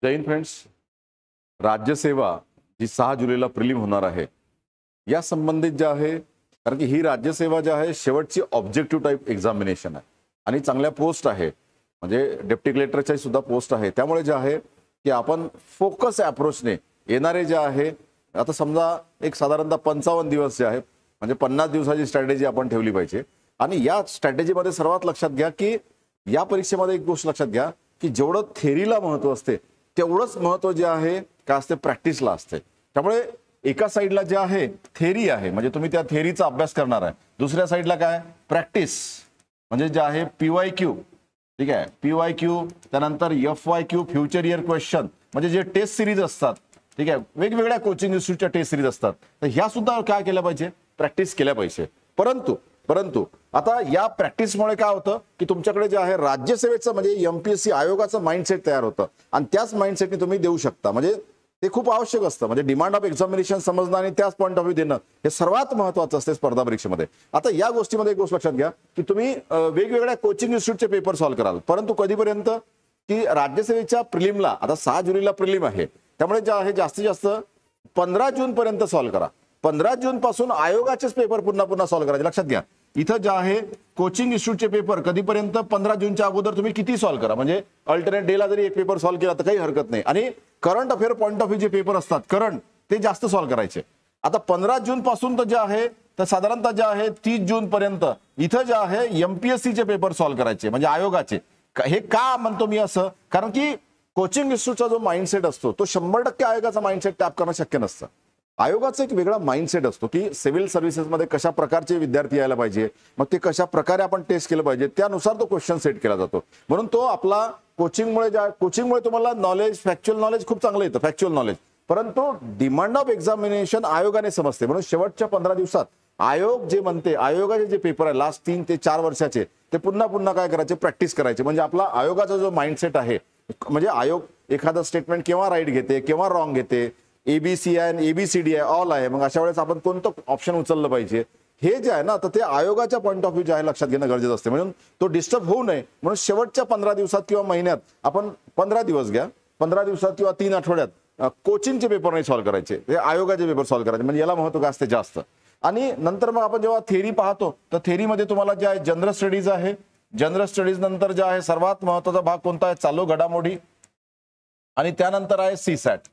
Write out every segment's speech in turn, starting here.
जय Hind friends. राज्यसेवा जी 6 जुलैला prelim होणार आहे या संबंधित जे आहे, कारण की ही राज्यसेवा जी आहे शेवटची ऑब्जेक्टिव्ह टाइप एक्झामिनेशन आहे आणि चांगल्या पोस्ट आहे, म्हणजे डेप्टी कलेक्टरच्या सुद्धा पोस्ट आहे. त्यामुळे जे आहे की आपण फोकस अप्रोचने येणारे जे आहे, आता समजा एक साधारणतः 55 दिवस जे आहे, म्हणजे 50 दिवसाची स्ट्रॅटेजी आपण ठेवली पाहिजे. आणि या स्ट्रॅटेजीमध्ये सर्वात लक्षात घ्या की या परीक्षेमध्ये एक गोष्ट लक्षात घ्या की जेवढं थेरीला महत्त्व असते तेवढंच महत्त्व जे आहे काय असते प्रॅक्टिसला असते. त्यामुळे एका साइडला जे आहे थेरी आहे, म्हणजे तुम्ही त्या थेरीचा अभ्यास करणार आहे, दुसऱ्या साइडला काय प्रॅक्टिस म्हणजे जे आहे PYQ, ठीक आहे, PYQ, त्यानंतर FYQ फ्युचर इयर क्वेश्चन, म्हणजे जे टेस्ट सिरीज असतात, ठीक आहे, वेगवेगळ्या कोचिंग इन्स्टिट्यूटच्या टेस्ट सिरीज असतात, तर ह्या सुद्धा काय केल्या पाहिजे, प्रॅक्टिस केल्या पाहिजे. परंतु आता या प्रॅक्टिसमुळे काय होतं की तुमच्याकडे जे आहे राज्यसेवेचं म्हणजे MPSC आयोगाचं माइंडसेट तयार होतं आणि त्याच माइंडसेटने तुम्ही देऊ शकता. म्हणजे ते खूप आवश्यक असतं, म्हणजे डिमांड ऑफ एक्झामिनेशन समजणं आणि त्याच पॉईंट ऑफ व्ह्यू देणं हे सर्वात महत्त्वाचं असते स्पर्धा परीक्षेमध्ये. आता या गोष्टीमध्ये एक गोष्ट लक्षात घ्या की तुम्ही वेगवेगळ्या कोचिंग इन्स्टिट्यूटचे पेपर सॉल्व्ह कराल, परंतु कधीपर्यंत की राज्यसेवेच्या प्रिलिमला, आता 6 जुलैला प्रिलिम आहे, त्यामुळे जे आहे जास्तीत जास्त 15 जून पर्यंत सॉल्व्ह करा. 15 जून पासून आयोगाचेच पेपर पुन्हा सॉल्व्ह करायचे. लक्षात घ्या, इथं जे आहे कोचिंग इन्स्टिट्यूटचे पेपर कधीपर्यंत 15 जूनच्या अगोदर तुम्ही किती सॉल्व्ह करा, म्हणजे अल्टरनेट डेला जरी एक पेपर सॉल्व्ह केला तर काही हरकत नाही. आणि current affair point of view जे पेपर असतात करंट, ते जास्त सॉल्व्ह करायचे. आता 15 जून पासून तर जे आहे तर साधारणतः जे आहे 30 जून पर्यंत इथं जे आहे MPSC चे पेपर सॉल्व्ह करायचे, म्हणजे आयोगाचे. हे का म्हणतो मी असं, कारण की कोचिंग इन्स्टिट्यूटचा जो माइंडसेट असतो तो 100% आयोगाचा माइंडसेट टॅप करणं शक्य नसतं. आयोगाचा एक वेगळा माइंडसेट असतो की सिव्हिल सर्व्हिसेसमध्ये कशा प्रकारचे विद्यार्थी यायला पाहिजे, मग ते कशा प्रकारे आपण टेस्ट केलं पाहिजे, त्यानुसार तो क्वेश्चन सेट केला जातो. म्हणून तो आपला कोचिंगमुळे तुम्हाला नॉलेज, फॅक्च्युअल नॉलेज खूप चांगलं येतं, फॅक्च्युअल नॉलेज, परंतु डिमांड ऑफ एक्झामिनेशन आयोगाने समजते. म्हणून शेवटच्या 15 दिवसात आयोग जे म्हणते, आयोगाचे जे पेपर आहे लास्ट 3 ते 4 वर्षाचे, ते पुन्हा काय करायचे, प्रॅक्टिस करायचे. म्हणजे आपला आयोगाचा जो माइंडसेट आहे, म्हणजे आयोग एखादा स्टेटमेंट केव्हा राईट घेते केव्हा रॉंग घेते, ABC आहे, ABCD आहे, ऑल आहे, मग अशा वेळेस आपण कोणतं ऑप्शन उचललं पाहिजे, हे जे आहे ना, तर ते आयोगाच्या पॉईंट ऑफ व्ह्यू जे आहे लक्षात घेणं गरजेचं असते. म्हणून तो डिस्टर्ब होऊ नये म्हणून शेवटच्या 15 दिवसात किंवा महिन्यात आपण 15 दिवस घ्या, 15 दिवसात किंवा 3 आठवड्यात कोचिंगचे पेपर नाही सॉल्व्ह करायचे, ते आयोगाचे पेपर सॉल्व्ह करायचे, म्हणजे याला महत्त्व काय असते जास्त. आणि नंतर मग आपण जेव्हा थेरी पाहतो तर थेरीमध्ये तुम्हाला जे आहे जनरल स्टडीज आहे, जनरल स्टडीज नंतर जे आहे सर्वात महत्त्वाचा भाग कोणता आहे, चालू घडामोडी, आणि त्यानंतर आहे CSAT.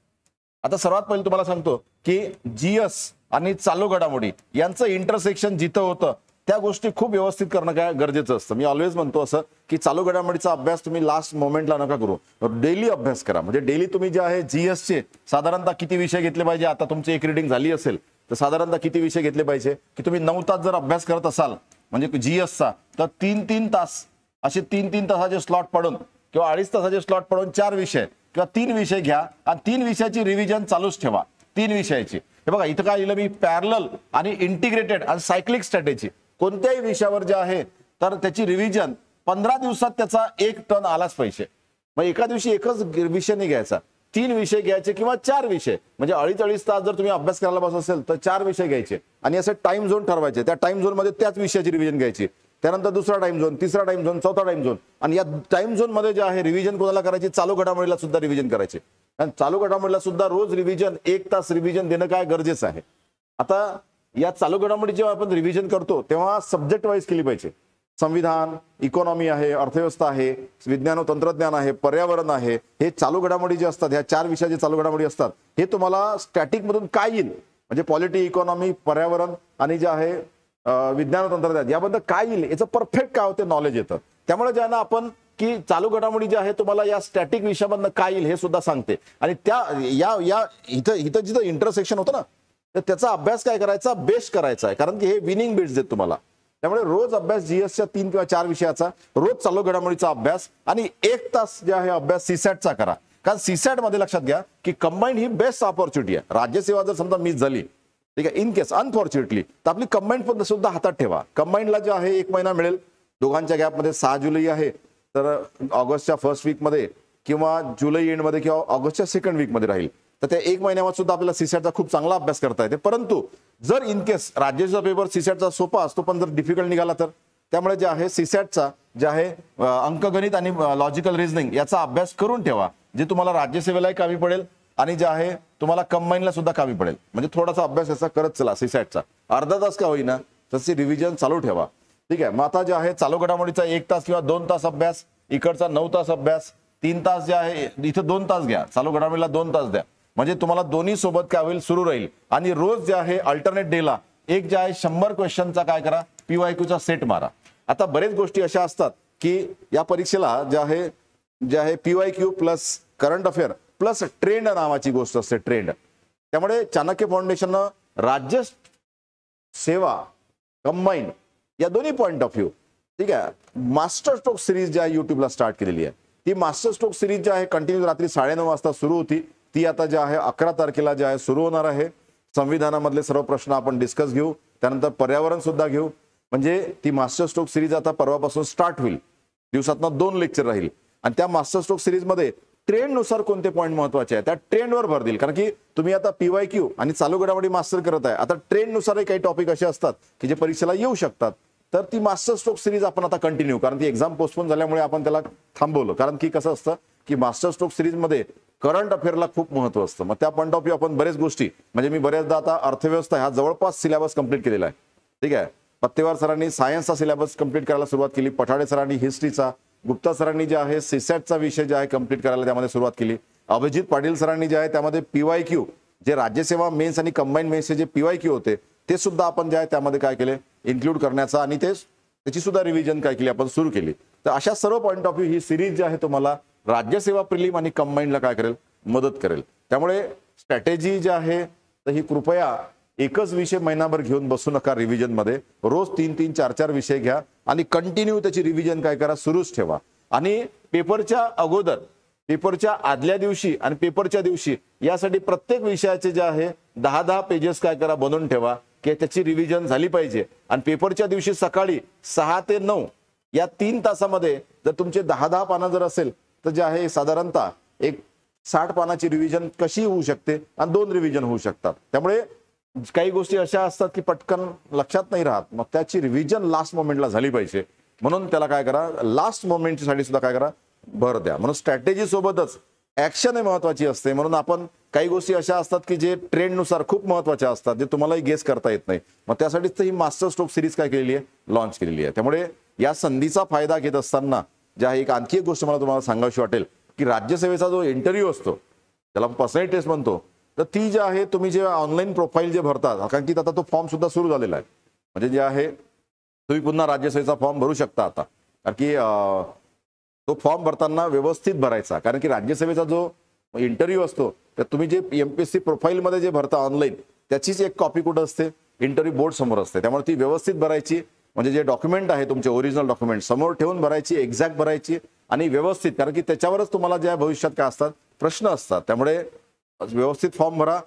आता सर्वात पहिले तुम्हाला सांगतो की GS आणि चालू घडामोडी यांचं इंटरसेक्शन जिथं होतं त्या गोष्टी खूप व्यवस्थित करणं काय गरजेचं असतं. मी ऑलवेज म्हणतो असं की चालू घडामोडीचा अभ्यास तुम्ही लास्ट मोमेंटला नका करू, डेली अभ्यास करा. म्हणजे डेली तुम्ही जे आहे GS चे साधारणतः किती विषय घेतले पाहिजे, आता तुमची एक रीडिंग झाली असेल तर साधारणतः किती विषय घेतले पाहिजे, की तुम्ही 9 तास जर अभ्यास करत असाल म्हणजे GSचा, तर 3-3 तास असे 3-3 तासाचे स्लॉट पडून किंवा 2.5 तासाचे स्लॉट पडून 4 विषय किंवा 3 विषय घ्या आणि 3 विषयाची रिव्हिजन चालूच ठेवा. 3 विषयाची, हे बघा इथं काय लिहिलं मी, पॅरलल आणि इंटिग्रेटेड आणि सायक्लिक स्ट्रॅटेजी. कोणत्याही विषयावर जे आहे तर त्याची रिव्हिजन 15 दिवसात त्याचा 1 टन आलाच पाहिजे. मग एका दिवशी एकच विषय नाही घ्यायचा, 3 विषय घ्यायचे किंवा 4 विषय, म्हणजे 2.5 तास जर तुम्ही अभ्यास करायला बसत असेल तर 4 विषय घ्यायचे आणि असे टाइम झोन ठरवायचे. त्या टाइम झोन मध्ये त्याच विषयाची रिव्हिजन घ्यायची, त्यानंतर दुसरा टाइम झोन, तिसरा टाइम झोन, चौथा टाइम झोन, आणि या टाइम झोन मध्ये जे आहे रिव्हिजन कोणाला करायची, चालू घडामोडीला सुद्धा रिव्हिजन करायचे. आणि चालू घडामोडीला सुद्धा रोज रिव्हिजन 1 तास रिव्हिजन देणं काय गरजेचं आहे. आता या चालू घडामोडी जेव्हा आपण रिव्हिजन करतो तेव्हा सब्जेक्ट वाईज केली पाहिजे. संविधान, इकॉनॉमी आहे, अर्थव्यवस्था आहे, विज्ञान व तंत्रज्ञान आहे, पर्यावरण आहे, हे चालू घडामोडी जे असतात, ह्या 4 विषयाचे चालू घडामोडी असतात, हे तुम्हाला स्टॅटिक मधून काय येईल, म्हणजे पॉलिटी, इकॉनॉमी, पर्यावरण आणि जे आहे विज्ञान व तंत्रज्ञान याबद्दल काय येईल याचं परफेक्ट काय होते नॉलेज येतं. त्यामुळे जे आहे ना आपण की चालू घडामोडी जे आहे तुम्हाला या स्टॅटिक विषयामधनं काय येईल हे सुद्धा सांगते. आणि त्या या इथं जिथं इंटरसेक्शन होतं ना, तर त्याचा अभ्यास काय करायचा, बेस्ट करायचा आहे, कारण की हे विनिंग बिट्स देत तुम्हाला. त्यामुळे रोज अभ्यास GSच्या 3 किंवा 4 विषयाचा, रोज चालू घडामोडीचा अभ्यास आणि 1 तास जे आहे अभ्यास CSATचा करा. कारण CSAT मध्ये लक्षात घ्या की कंबाईंड ही बेस्ट ऑपॉर्च्युनिटी आहे. राज्यसेवा जर समजा मिस झाली, ठीक आहे, इन केस अनफॉर्च्युनेटली, तर आपली कंबाईंड पण सुद्धा हातात ठेवा. कंबाईंडला जे आहे 1 महिना मिळेल, दोघांच्या गॅपमध्ये 6 जुलै आहे, तर ऑगस्टच्या फर्स्ट वीकमध्ये किंवा जुलै एंडमध्ये किंवा ऑगस्टच्या सेकंड वीकमध्ये राहील, तर त्या 1 महिन्यावर सुद्धा आपल्याला CSATचा खूप चांगला अभ्यास करता येते. परंतु जर इन केस राज्याचा पेपर CSATचा सोपा असतो पण जर डिफिकल्ट निघाला तर, त्यामुळे जे आहे CSATचा जे आहे अंकगणित आणि लॉजिकल रिझनिंग याचा अभ्यास करून ठेवा. जे तुम्हाला राज्यसेवेलाही कामी पडेल आणि जे आहे तुम्हाला कंबाईनला सुद्धा कामी पडेल. म्हणजे थोडासा अभ्यास याचा करत चला. सीसॅटचा अर्धा तास का होईना तशी रिव्हिजन चालू ठेवा. ठीक आहे. मग आता जे आहे चालू घडामोडीचा 1 तास किंवा 2 तास अभ्यास, इकडचा 9 तास अभ्यास, 3 तास जे आहे इथं 2 तास घ्या, चालू घडामोडीला 2 तास द्या. म्हणजे तुम्हाला दोन्ही सोबत काय होईल सुरू राहील. आणि रोज जे आहे अल्टरनेट डेला एक जे आहे 100 क्वेश्चनचा काय करा PYQचा सेट मारा. आता बरेच गोष्टी अशा असतात की या परीक्षेला जे आहे PYQ plus current affair plus trend नावाची गोष्ट असते. ट्रेंड. त्यामुळे चाणक्य फाउंडेशननं राज्य सेवा कंबाईन या दोन्ही पॉइंट ऑफ व्ह्यू ठीक आहे मास्टर स्ट्रोक सिरीज जी आहे युट्यूबला स्टार्ट केलेली आहे. ती मास्टर स्ट्रोक सिरीज जी आहे कंटिन्यू रात्री 9:30 वाजता सुरू होती. ती आता जे आहे 11 तारखेला जे आहे सुरू होणार आहे. संविधानामधले सर्व प्रश्न आपण डिस्कस घेऊ, त्यानंतर पर्यावरण सुद्धा घेऊ. म्हणजे ती मास्टर स्ट्रोक सिरीज आता परवापासून स्टार्ट होईल. दिवसातनं 2 लेक्चर राहील आणि त्या मास्टर स्ट्रोक सिरीज मध्ये ट्रेंड नुसार कोणते पॉईंट महत्वाचे आहेत त्या ट्रेंडवर भर देईल. कारण की तुम्ही आता PYQ आणि चालू घडामोडी मास्टर करत आहे. आता ट्रेंड नुसारही काही टॉपिक असे असतात की जे परीक्षेला येऊ शकतात. तर ती मास्टर स्ट्रोक सिरीज आपण आता कंटिन्यू, कारण ती एक्झाम पोस्टपोन झाल्यामुळे आपण त्याला थांबवलं. कारण की कसं असतं की मास्टर स्ट्रोक सिरीज मध्ये करंट अफेअरला खूप महत्व असतं. मग त्या पॉईंट ऑफ व्ह्यू आपण बरेच गोष्टी म्हणजे मी बरेचदा आता अर्थव्यवस्था हा जवळपास सिलेबस कंप्लीट केलेला आहे. ठीक आहे. पत्तेवार सरांनी सायन्सचा सिलेबस कंप्लीट करायला सुरुवात केली. पठाडे सरांनी हिस्ट्रीचा, गुप्ता सरांनी जे आहे सीसॅटचा विषय जे आहे कंप्लीट करायला त्यामध्ये सुरुवात केली. अभिजित पाटील सरांनी जे आहे त्यामध्ये PYQ जे राज्यसेवा मेन्स आणि कंबाईन मेन्सचे जे PYQ होते ते सुद्धा आपण जे आहे त्यामध्ये काय केले इन्क्लूड करण्याचा आणि त्याची सुद्धा रिव्हिजन काय केली आपण सुरू केली. तर अशा सर्व पॉईंट ऑफ व्ह्यू ही सिरीज जी आहे तुम्हाला राज्यसेवा प्रिलिम आणि कंबाईनला काय करेल मदत करेल. त्यामुळे स्ट्रॅटेजी जी आहे तर ही कृपया एकच विषय महिनाभर घेऊन बसू नका. रिव्हिजन मध्ये रोज 3-3, 4-4 विषय घ्या आणि कंटिन्यू त्याची रिव्हिजन काय करा सुरूच ठेवा. आणि पेपरच्या अगोदर, पेपरच्या आदल्या दिवशी आणि पेपरच्या दिवशी यासाठी प्रत्येक विषयाचे जे आहे 10-10 पेजेस काय करा बनवून ठेवा की त्याची रिव्हिजन झाली पाहिजे. आणि पेपरच्या दिवशी सकाळी 6 ते 9 या 3 तासामध्ये जर तुमचे 10-10 पानं जर असेल तर जे आहे साधारणतः एक 60 पानाची रिव्हिजन कशी होऊ शकते आणि 2 रिव्हिजन होऊ शकतात. त्यामुळे काही गोष्टी अशा असतात की पटकन लक्षात नाही राहत. मग त्याची रिव्हिजन लास्ट मोमेंटला झाली पाहिजे. म्हणून त्याला काय करा लास्ट मोमेंटसाठी सुद्धा काय करा भर द्या. म्हणून स्ट्रॅटेजी सोबतच ऍक्शन महत्वाची असते. म्हणून आपण काही गोष्टी अशा असतात की जे ट्रेंडनुसार खूप महत्वाच्या असतात जे तुम्हालाही गेस करता येत नाही. मग त्यासाठीच ही मास्टर स्ट्रोक सिरीज काय केलेली आहे लॉन्च केलेली आहे. त्यामुळे या संधीचा फायदा घेत असताना ज्या एक आणखी एक गोष्ट मला तुम्हाला सांगावीशी वाटेल की राज्यसेवेचा जो इंटरव्ह्यू असतो त्याला पर्सनॅलिटी टेस्ट म्हणतो तर ती जे आहे तुम्ही जे ऑनलाईन प्रोफाईल जे भरतात कारण की आता तो फॉर्म सुद्धा सुरू झालेला आहे. म्हणजे जे आहे तुम्ही पुन्हा राज्यसेवेचा फॉर्म भरू शकता आता. कारण की तो फॉर्म भरताना व्यवस्थित भरायचा. कारण की राज्यसेवेचा जो इंटरव्ह्यू असतो तर तुम्ही जे MPSC प्रोफाईलमध्ये जे भरता ऑनलाईन त्याचीच एक कॉपी कुठं असते इंटरव्ह्यू बोर्ड समोर असते. त्यामुळे ती व्यवस्थित भरायची. म्हणजे जे डॉक्युमेंट आहे तुमचे ओरिजिनल डॉक्युमेंट समोर ठेवून भरायची, एक्झॅक्ट भरायची आणि व्यवस्थित. कारण की त्याच्यावरच तुम्हाला ज्या भविष्यात काय असतात प्रश्न असतात. त्यामुळे व्यवस्थित फॉर्म भरा.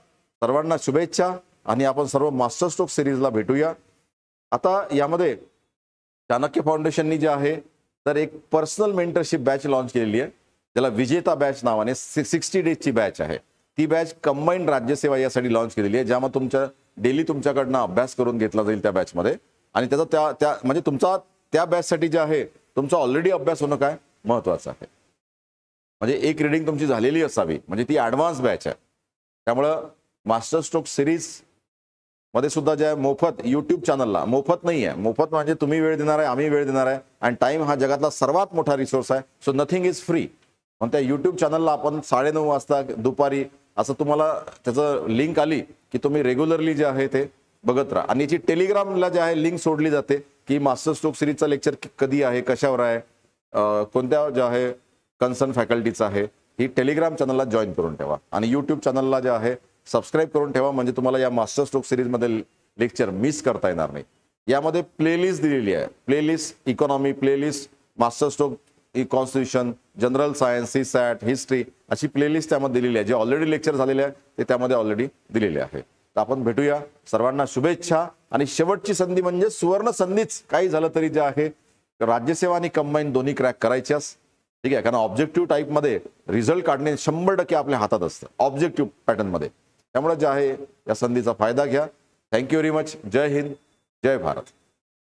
सर्वांना शुभेच्छा आणि आपण सर्व मास्टर स्ट्रोक सिरीजला भेटूया. आता यामध्ये चाणक्य फाउंडेशननी जे आहे तर एक पर्सनल मेंटरशिप बॅच लॉन्च केलेली आहे. त्याला विजेता बॅच नावाने 60 डेजची बॅच आहे. ती बॅच कंबाईन राज्यसेवा यासाठी लॉन्च केलेली आहे ज्यामध्ये तुमच्या डेली तुमच्याकडनं अभ्यास करून घेतला जाईल त्या बॅचमध्ये. आणि त्याचा त्या म्हणजे तुमचा त्या बॅचसाठी जे आहे तुमचा ऑलरेडी अभ्यास होणं काय महत्वाचं आहे. म्हणजे एक रीडिंग तुमची झालेली असावी. म्हणजे ती ॲडव्हान्स बॅच आहे. त्यामुळं मास्टर स्ट्रोक सिरीज मध्ये सुद्धा जे आहे मोफत YouTube चॅनलला मोफत नाही आहे. मोफत म्हणजे तुम्ही वेळ देणार आहे, आम्ही वेळ देणार आहे. आणि टाइम हा जगातला सर्वात मोठा रिसोर्स आहे. So nothing is free. पण त्या YouTube चॅनलला आपण 9:30 वाजता दुपारी असं तुम्हाला त्याचं लिंक आली की तुम्ही रेग्युलरली जे आहे ते बघत राहा. आणि याची टेलिग्रामला जे आहे लिंक सोडली जाते की मास्टर स्ट्रोक सिरीजचा लेक्चर कधी आहे, कशावर आहे, कोणत्या जे आहे कन्सर्न फॅकल्टीचं आहे. ही टेलिग्राम चॅनलला जॉईन करून ठेवा आणि YouTube चॅनलला जे आहे सबस्क्राईब करून ठेवा. म्हणजे तुम्हाला या मास्टर स्ट्रोक सिरीजमध्ये लेक्चर मिस करता येणार नाही. यामध्ये प्लेलिस्ट दिलेली आहे. Playlist economy, playlist master stroke constitution, general science, CSAT, history अशी प्लेलिस्ट त्यामध्ये दिलेली आहे. जे ऑलरेडी लेक्चर झालेले आहे ते त्यामध्ये ऑलरेडी दिलेले आहे. तर आपण भेटूया. सर्वांना शुभेच्छा. आणि शेवटची संधी म्हणजे सुवर्ण संधीच. काही झालं तरी जे आहे राज्यसेवा आणि कंबाईन दोन्ही क्रॅक करायच्याच. ठीक आहे. कारण ऑब्जेक्टिव्ह टाईपमध्ये रिझल्ट काढणे 100% आपल्या हातात असतं ऑब्जेक्टिव्ह पॅटर्नमध्ये. त्यामुळे जे आहे या संधीचा फायदा घ्या. Thank you very much. जय हिंद, जय भारत.